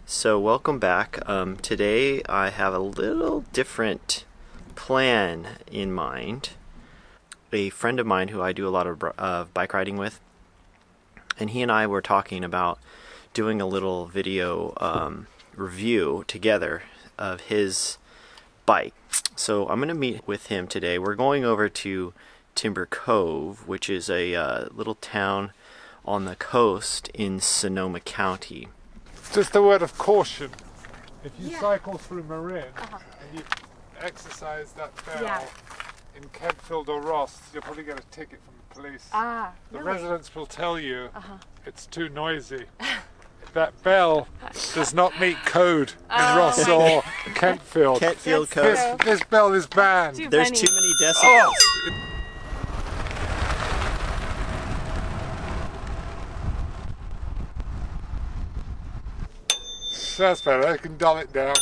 So welcome back. Today I have a little different plan in mind. A friend of mine who I do a lot of bike riding with, and he and I were talking about doing a little video review together of his bike. So I'm going to meet with him today. We're going over to Timber Cove, which is a little town on the coast in Sonoma County. Just a word of caution. If you cycle through Marin and you exercise that bell in Kentfield or Ross, you'll probably get a ticket from the police. The residents will tell you it's too noisy. That bell does not meet code in Ross or Kentfield. Kentfield code. This bell is banned. There's too many decibels. That's better, I can dull it down.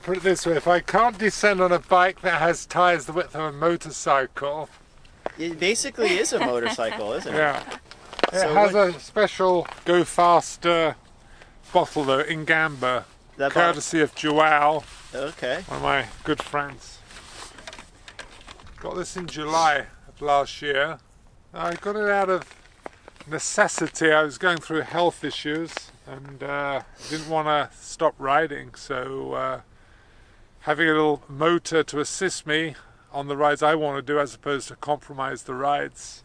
Put it this way, if I can't descend on a bike that has tyres the width of a motorcycle... It basically is a motorcycle, isn't it? Yeah. It has a special Go Faster bottle though, in Gamba, courtesy of Joao, okay, one of my good friends. Got this in July of last year. I got it out of necessity. I was going through health issues and didn't want to stop riding, so having a little motor to assist me on the rides I want to do as opposed to compromise the rides.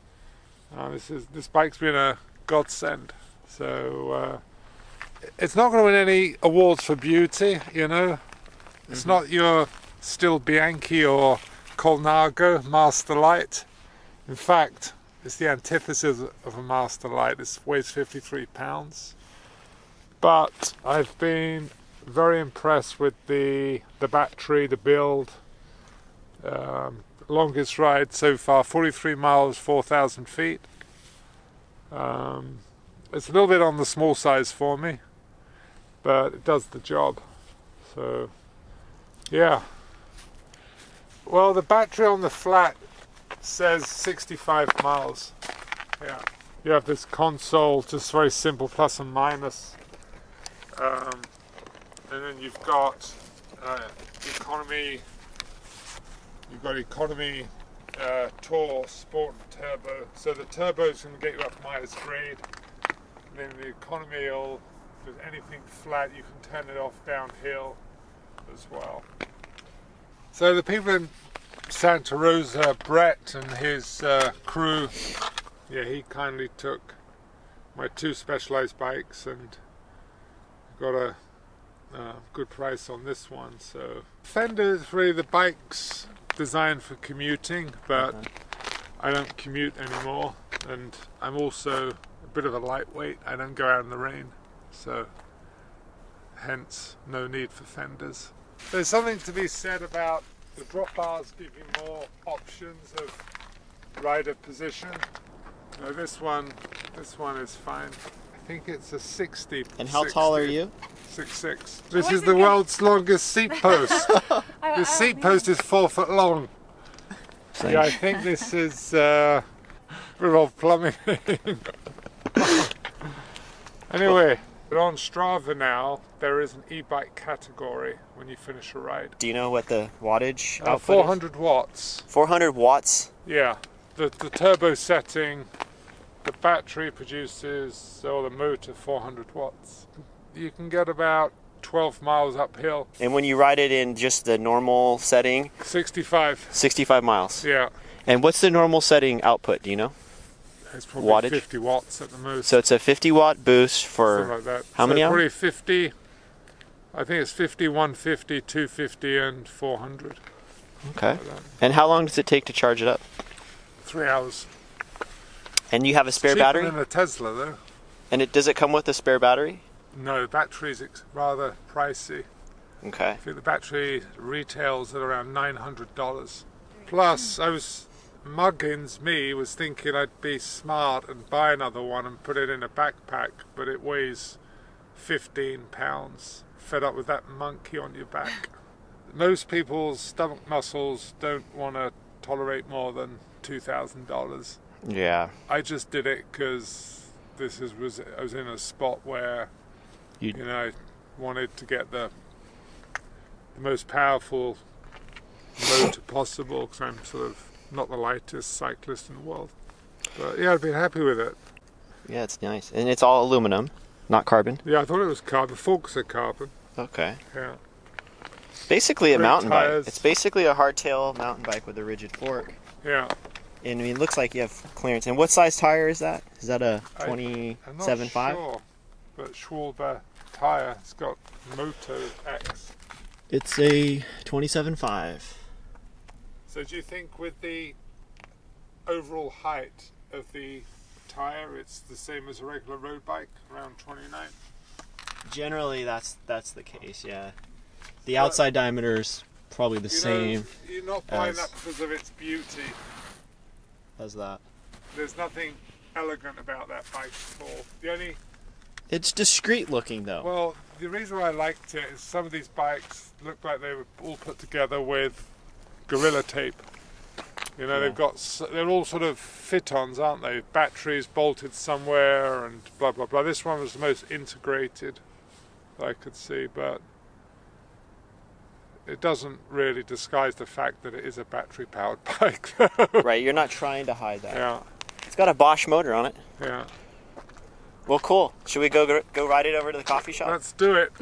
This bike's been a godsend. So it's not going to win any awards for beauty, you know. It's not your Still Bianchi or Colnago Master Light. In fact, it's the antithesis of a Master Light. It weighs 53 pounds. But I've been very impressed with the battery, the build. Longest ride so far, 43 miles, 4,000 feet. It's a little bit on the small size for me, but it does the job. So, yeah. Well, the battery on the flat says 65 miles. Yeah. You have this console, just very simple, plus and minus. And then you've got economy. You've got economy, Tour, Sport, and Turbo. So the Turbo's going to get you up minus grade. And then the economy will, if there's anything flat, you can turn it off downhill as well. So the people in Santa Rosa, Brett and his crew, he kindly took my two Specialized bikes and got a good price on this one. So Fender is really the bike's designed for commuting, but I don't commute anymore, and I'm also a bit of a lightweight. I don't go out in the rain, so hence no need for fenders. There's something to be said about the drop bars give you more options of rider position. Now this one is fine. I think it's a 60. And how tall are you? 6'6". This is the world's longest seat post. The seat post is 4 foot long. Yeah, I think this is revolve plumbing. Anyway, but on Strava now, there is an e-bike category when you finish a ride. Do you know what the wattage output 400 watts. 400 watts? Yeah. The turbo setting, the battery produces, or the motor, 400 watts. You can get about 12 miles uphill. And when you ride it in just the normal setting? 65. 65 miles? Yeah. And what's the normal setting output, do you know? It's probably wattage? 50 watts at the most. So it's a 50 watt boost for something like that. How many hours? Probably 50, I think it's 50, 150, 250 and 400. Okay. Like and how long does it take to charge it up? 3 hours. And you have a spare Cheaper battery? than a Tesla though. And does it come with a spare battery? No, battery's rather pricey. Okay. I think the battery retails at around $900. Plus, Muggins was thinking I'd be smart and buy another one and put it in a backpack, but it weighs 15 pounds. Fed up with that monkey on your back. Most people's stomach muscles don't want to tolerate more than $2,000. Yeah. I just did it because I was in a spot where I wanted to get the most powerful motor possible, because I'm sort of not the lightest cyclist in the world. But yeah, I've been happy with it. Yeah, it's nice. And it's all aluminum, not carbon. Yeah, I thought it was carbon. Forks are carbon. Okay. Yeah. Basically a Great mountain tires. bike. It's basically a hardtail mountain bike with a rigid fork. Yeah. And I mean, it looks like you have clearance. And what size tire is that? Is that a I'm 27.5? not sure, but Schwalbe tire. It's got Moto X. It's a 27.5. So do you think with the overall height of the tire, it's the same as a regular road bike, around 29? Generally, that's the case. Yeah. The outside diameter is probably the same. You're not buying that because of its beauty. as that. There's nothing elegant about that bike at all. It's discreet looking though. Well, the reason why I liked it is some of these bikes look like they were all put together with Gorilla Tape. Yeah. They're all sort of fit-ons, aren't they? Batteries bolted somewhere and blah blah blah. This one was the most integrated that I could see, but it doesn't really disguise the fact that it is a battery-powered bike. Right, you're not trying to hide that. Yeah, It's got a Bosch motor on it. yeah. Well, cool. Should we go ride it over to the coffee shop? Let's do it.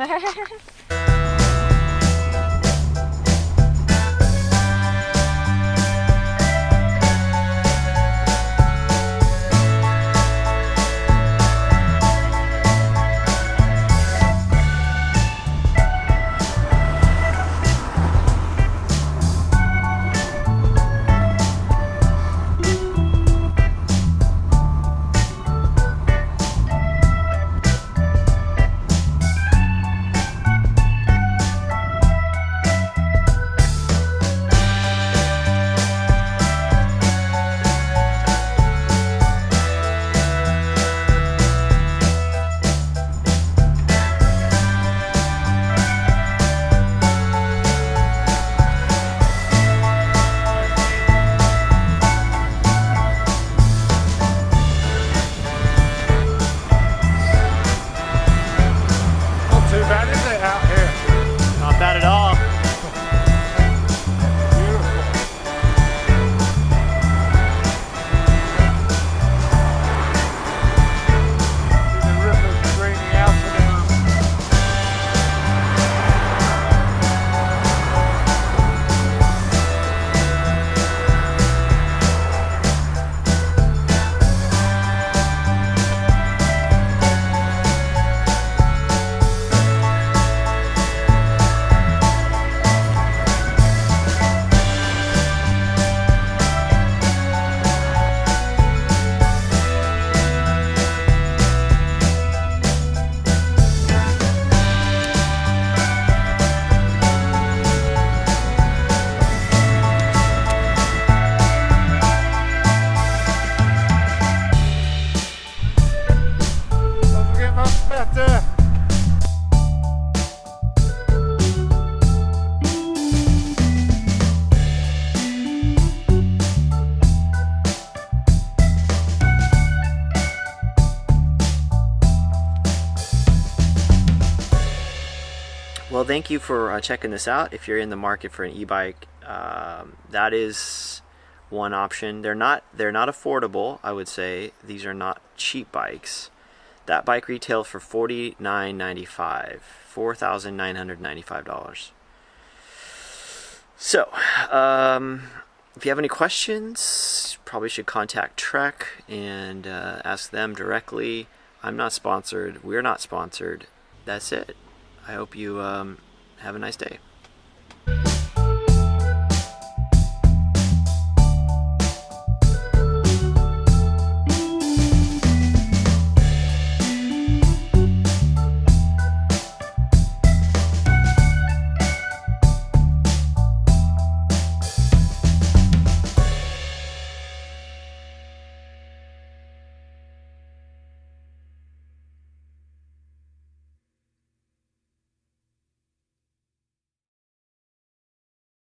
Not too bad, is it, out here? Not bad at all. Beautiful. The river's draining out of the Doesn't get much better. Well, thank you for checking this out. If you're in the market for an e-bike, that is one option. They're not affordable, I would say. These are not cheap bikes. That bike retails for $49.95, $4,995. So, if you have any questions, probably should contact Trek and ask them directly. I'm not sponsored. We're not sponsored. That's it. I hope you have a nice day.